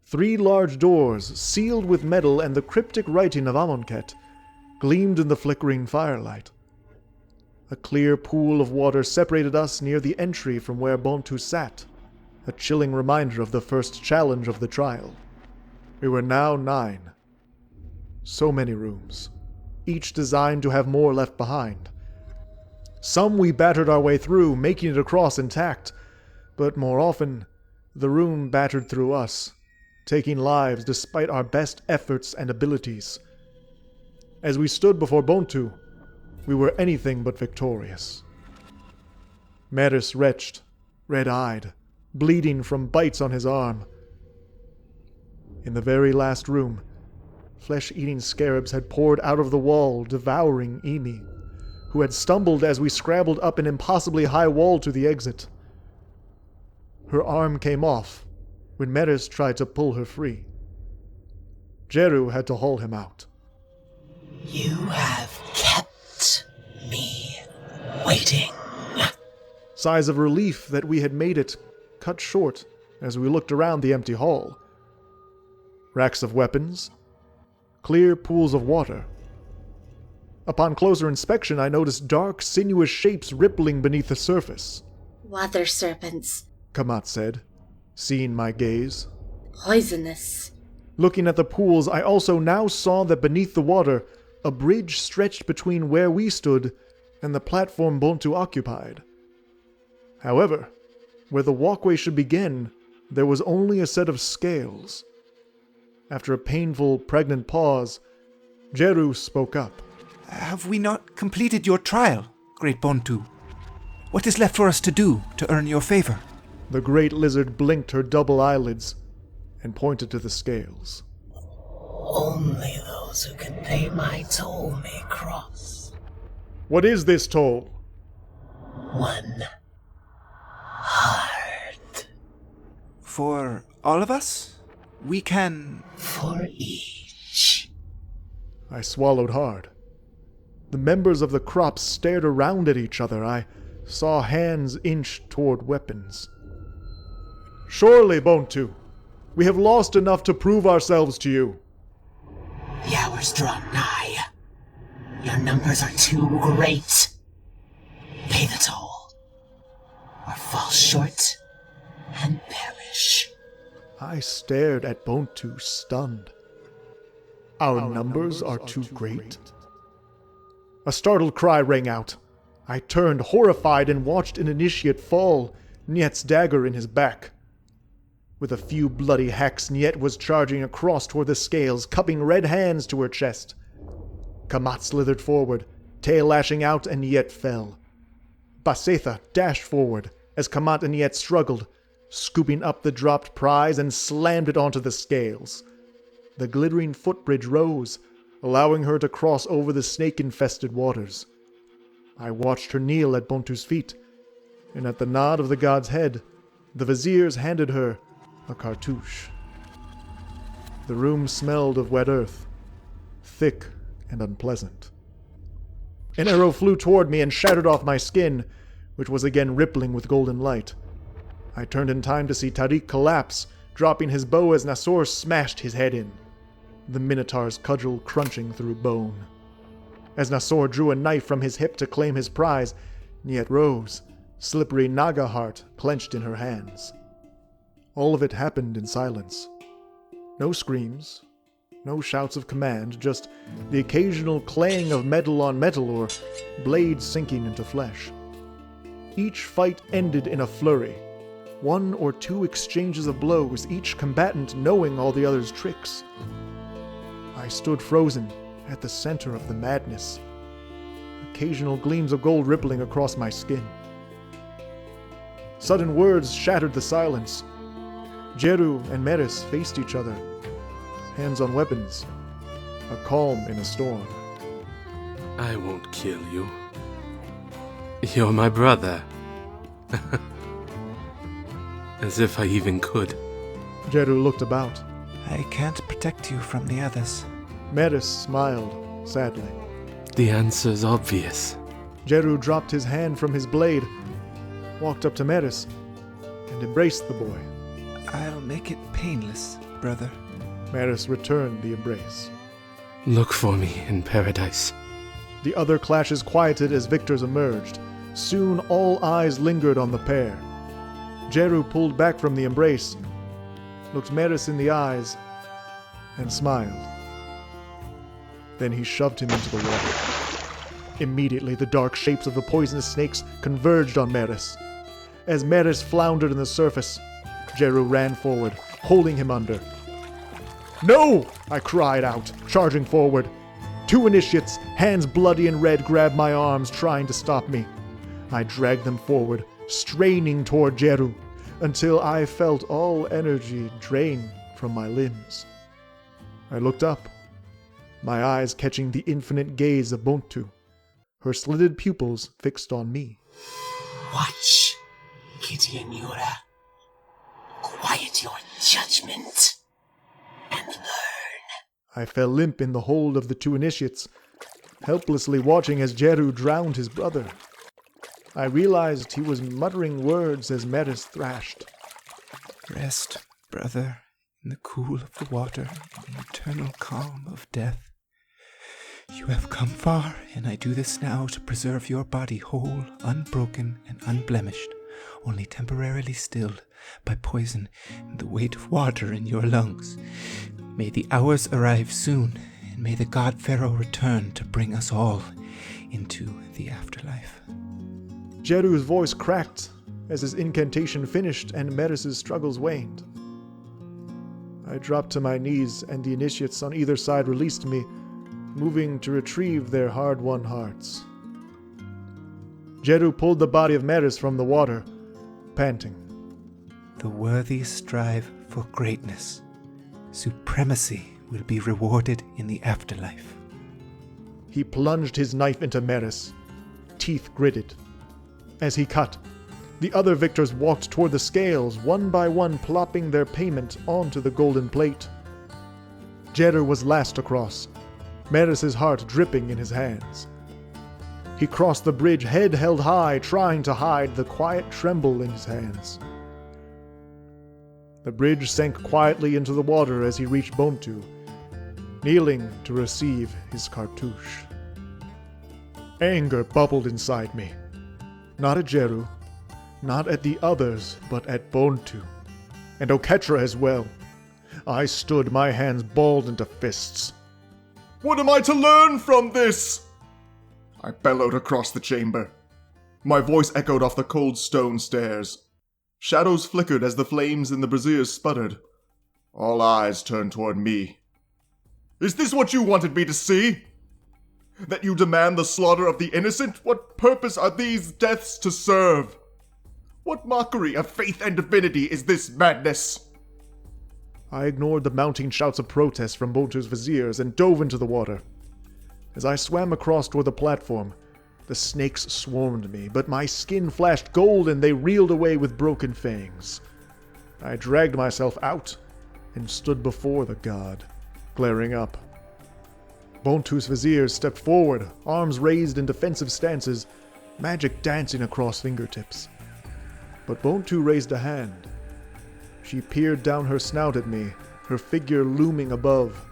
3 large doors, sealed with metal and the cryptic writing of Amonkhet, gleamed in the flickering firelight. A clear pool of water separated us near the entry from where Bonu sat, a chilling reminder of the first challenge of the trial. We were now 9. So many rooms, each designed to have more left behind. Some we battered our way through, making it across intact, but more often, the room battered through us, taking lives despite our best efforts and abilities. As we stood before Bonu, we were anything but victorious. Meris retched, red-eyed, bleeding from bites on his arm. In the very last room, flesh-eating scarabs had poured out of the wall, devouring Emi, who had stumbled as we scrabbled up an impossibly high wall to the exit. Her arm came off when Meris tried to pull her free. Djeru had to haul him out. You have kept me waiting. Sighs of relief that we had made it cut short as we looked around the empty hall. Racks of weapons, clear pools of water. Upon closer inspection, I noticed dark, sinuous shapes rippling beneath the surface. Water serpents. Kamat said, seeing my gaze. Poisonous. Looking at the pools, I also now saw that beneath the water, a bridge stretched between where we stood and the platform Bonu occupied. However, where the walkway should begin, there was only a set of scales. After a painful, pregnant pause, Djeru spoke up. Have we not completed your trial, great Bonu? What is left for us to do to earn your favor? The great lizard blinked her double eyelids and pointed to the scales. Only those who can pay my toll may cross. What is this toll? 1 heart. For all of us? We can... For each. I swallowed hard. The members of the crop stared around at each other. I saw hands inch toward weapons. Surely, Bonu, we have lost enough to prove ourselves to you. The hours draw nigh. Your numbers are too great. Pay the toll, or fall short and perish. I stared at Bonu, stunned. Our numbers are too great? A startled cry rang out. I turned, horrified, and watched an initiate fall, Nyet's dagger in his back. With a few bloody hacks, Nyet was charging across toward the scales, cupping red hands to her chest. Kamat slithered forward, tail lashing out, and Nyet fell. Basetha dashed forward as Kamat and Nyet struggled, scooping up the dropped prize and slammed it onto the scales. The glittering footbridge rose, allowing her to cross over the snake-infested waters. I watched her kneel at Bonu's feet, and at the nod of the god's head, the viziers handed her a cartouche. The room smelled of wet earth, thick and unpleasant. An arrow flew toward me and shattered off my skin, which was again rippling with golden light. I turned in time to see Tariq collapse, dropping his bow as Nasor smashed his head in, the Minotaur's cudgel crunching through bone. As Nasor drew a knife from his hip to claim his prize, Nyet rose, slippery Naga heart clenched in her hands. All of it happened in silence. No screams, no shouts of command, just the occasional clang of metal on metal or blades sinking into flesh. Each fight ended in a flurry, one or two exchanges of blows, each combatant knowing all the other's tricks. I stood frozen at the center of the madness, occasional gleams of gold rippling across my skin. Sudden words shattered the silence. Djeru and Meris faced each other, hands on weapons, a calm in a storm. I won't kill you. You're my brother. As if I even could. Djeru looked about. I can't protect you from the others. Meris smiled sadly. The answer's obvious. Djeru dropped his hand from his blade, walked up to Meris, and embraced the boy. I'll make it painless, brother. Meris returned the embrace. Look for me in paradise. The other clashes quieted as victors emerged. Soon all eyes lingered on the pair. Djeru pulled back from the embrace, looked Meris in the eyes, and smiled. Then he shoved him into the water. Immediately, the dark shapes of the poisonous snakes converged on Meris. As Meris floundered in the surface, Djeru ran forward, holding him under. "No!" I cried out, charging forward. Two initiates, hands bloody and red, grabbed my arms, trying to stop me. I dragged them forward, straining toward Djeru, until I felt all energy drain from my limbs. I looked up, my eyes catching the infinite gaze of Bonu, her slitted pupils fixed on me. Watch, Gideon Yura. Quiet your judgment and learn. I fell limp in the hold of the two initiates, helplessly watching as Djeru drowned his brother. I realized he was muttering words as Meris thrashed. Rest, brother, in the cool of the water, in the eternal calm of death. You have come far, and I do this now to preserve your body whole, unbroken, and unblemished, only temporarily stilled by poison and the weight of water in your lungs. May the hours arrive soon, and may the god Pharaoh return to bring us all into the afterlife. Djeru's voice cracked as his incantation finished and Meris's struggles waned. I dropped to my knees, and the initiates on either side released me, moving to retrieve their hard-won hearts. Djeru pulled the body of Meris from the water, panting. The worthy strive for greatness. Supremacy will be rewarded in the afterlife. He plunged his knife into Meris, teeth gritted. As he cut, the other victors walked toward the scales, one by one plopping their payment onto the golden plate. Djeru was last across, Meris's heart dripping in his hands. He crossed the bridge, head held high, trying to hide the quiet tremble in his hands. The bridge sank quietly into the water as he reached Bonu, kneeling to receive his cartouche. Anger bubbled inside me. Not at Djeru, not at the others, but at Bonu, and Oketra as well. I stood, my hands balled into fists. What am I to learn from this? I bellowed across the chamber. My voice echoed off the cold stone stairs. Shadows flickered as the flames in the braziers sputtered. All eyes turned toward me. Is this what you wanted me to see? That you demand the slaughter of the innocent? What purpose are these deaths to serve? What mockery of faith and divinity is this madness? I ignored the mounting shouts of protest from Bonu's viziers and dove into the water. As I swam across toward the platform, the snakes swarmed me, but my skin flashed gold and they reeled away with broken fangs. I dragged myself out and stood before the god, glaring up. Bonu's viziers stepped forward, arms raised in defensive stances, magic dancing across fingertips. But Bonu raised a hand. She peered down her snout at me, her figure looming above.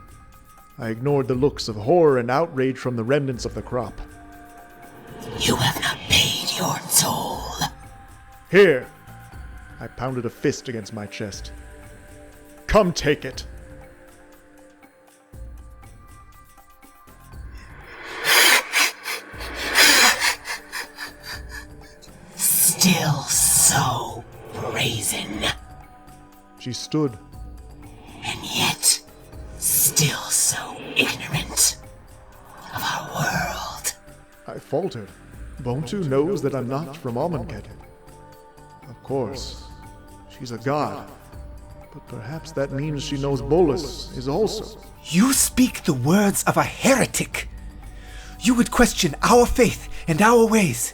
I ignored the looks of horror and outrage from the remnants of the crop. You have not paid your toll. Here! I pounded a fist against my chest. Come take it! Still so brazen. She stood. And yet, still so ignorant of our world. I faltered. Bonu knows that I'm not from Amonkhet. Of course, she's a god. But perhaps that means she knows Bolus is also. You speak the words of a heretic. You would question our faith and our ways.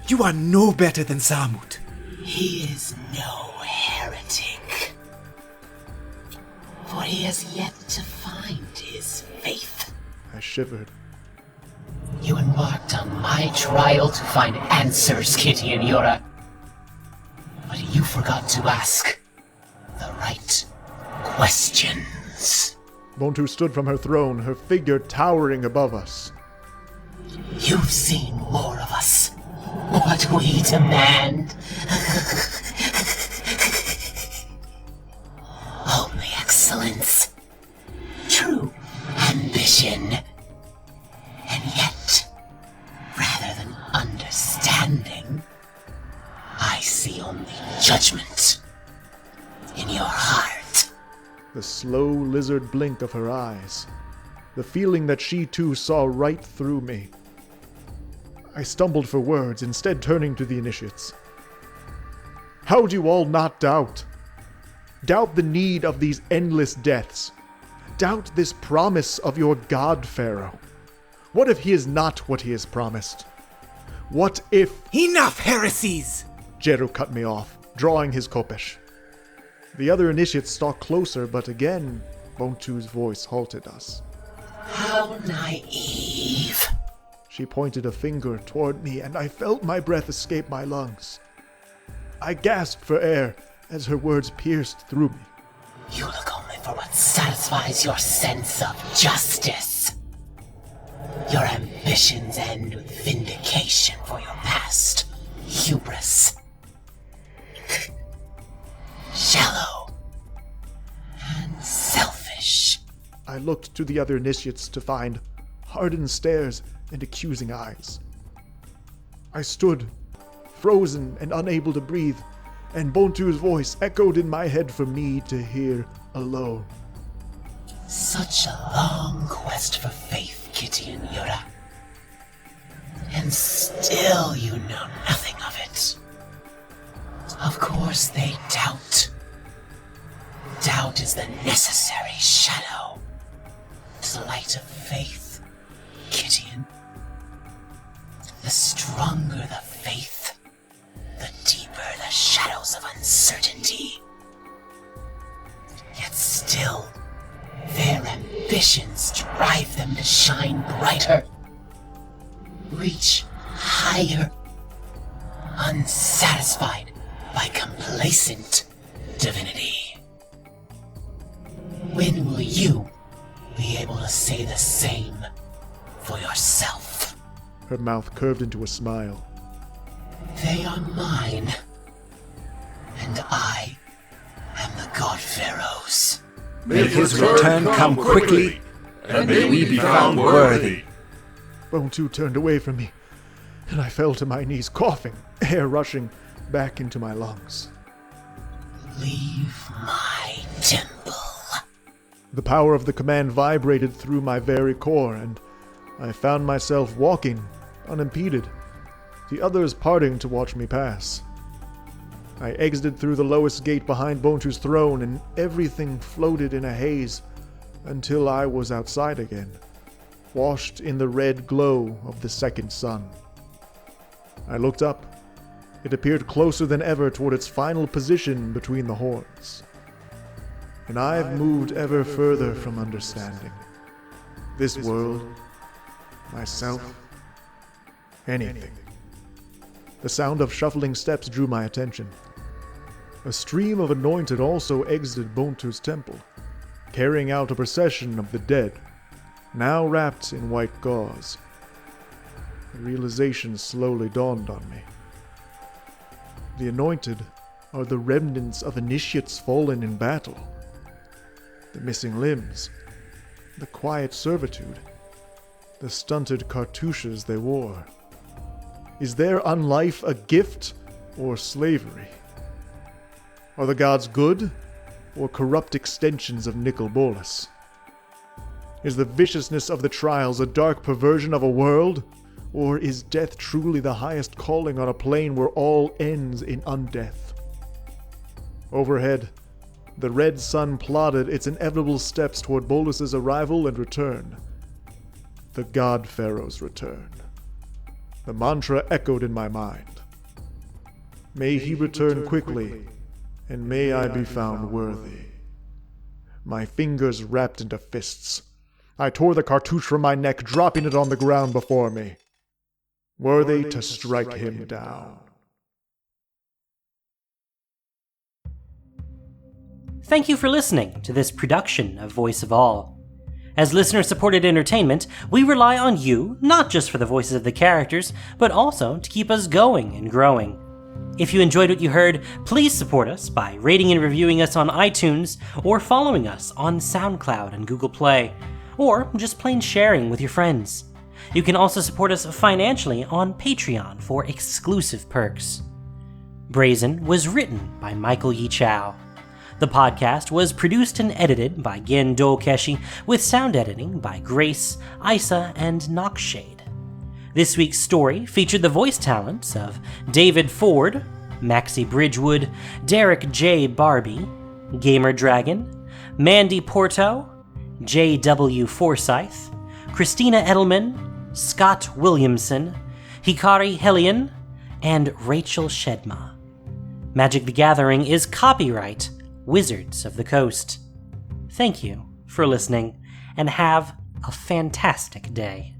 You are no better than Samut. He is no heretic. For he has yet to find his faith. I shivered. You embarked on my trial to find answers, Gideon Yura. But you forgot to ask the right questions. Bonu stood from her throne, her figure towering above us. You've seen more of us. What we demand. Only excellence. True ambition. And yet, rather than understanding, I see only judgment in your heart. The slow lizard blink of her eyes. The feeling that she too saw right through me. I stumbled for words, instead turning to the initiates. How do you all not doubt? Doubt the need of these endless deaths. Doubt this promise of your god, Pharaoh. What if he is not what he has promised? What if... Enough heresies! Djeru cut me off, drawing his kopesh. The other initiates stalked closer, but again, Bonu's voice halted us. How naive. She pointed a finger toward me, and I felt my breath escape my lungs. I gasped for air as her words pierced through me. You look only for what satisfies your sense of justice. Your ambitions end with vindication for your past hubris. Shallow and selfish. I looked to the other initiates to find hardened stares and accusing eyes. I stood, frozen and unable to breathe, and Bonu's voice echoed in my head for me to hear alone. Such a long quest for faith, Gideon Yura. And still you know nothing of it. Of course they doubt. Doubt is the necessary shadow to the light of faith, Gideon. The stronger the faith, the deeper the shadows of uncertainty. Yet still, their ambitions drive them to shine brighter, reach higher, unsatisfied by complacent divinity. When will you be able to say the same for yourself? Her mouth curved into a smile. They are mine, and I am the God Pharaoh's. May his return come quickly, and may we be found worthy. Bonu turned away from me, and I fell to my knees, coughing, air rushing back into my lungs. Leave my temple. The power of the command vibrated through my very core, and I found myself walking, unimpeded, the others parting to watch me pass. I exited through the lowest gate behind Bonu's throne, and everything floated in a haze until I was outside again, washed in the red glow of the second sun. I looked up. It appeared closer than ever toward its final position between the horns. And I've moved ever further from understanding. This world, myself, anything. The sound of shuffling steps drew my attention. A stream of anointed also exited Bonu's temple, carrying out a procession of the dead, now wrapped in white gauze. The realization slowly dawned on me. The anointed are the remnants of initiates fallen in battle. The missing limbs, the quiet servitude, the stunted cartouches they wore. Is their unlife a gift or slavery? Are the gods good or corrupt extensions of Nicol Bolas? Is the viciousness of the trials a dark perversion of a world? Or is death truly the highest calling on a plane where all ends in undeath? Overhead, the red sun plodded its inevitable steps toward Bolas's arrival and return. The God Pharaoh's return. The mantra echoed in my mind. May he return quickly, and may I be found worthy. My fingers wrapped into fists. I tore the cartouche from my neck, dropping it on the ground before me. Worthy to strike him down. Thank you for listening to this production of Voice of All. As listener-supported entertainment, we rely on you not just for the voices of the characters, but also to keep us going and growing. If you enjoyed what you heard, please support us by rating and reviewing us on iTunes, or following us on SoundCloud and Google Play, or just plain sharing with your friends. You can also support us financially on Patreon for exclusive perks. Brazen was written by Michael Yi Chow. The podcast was produced and edited by Gen Do-Keshi, with sound editing by Grace, Isa, and Noxshade. This week's story featured the voice talents of David Ford, Maxie Bridgewood, Derek J. Barbie, Gamer Dragon, Mandy Porto, J.W. Forsyth, Christina Edelman, Scott Williamson, Hikari Hellion, and Rachel Shedma. Magic the Gathering is copyright Wizards of the Coast. Thank you for listening, and have a fantastic day.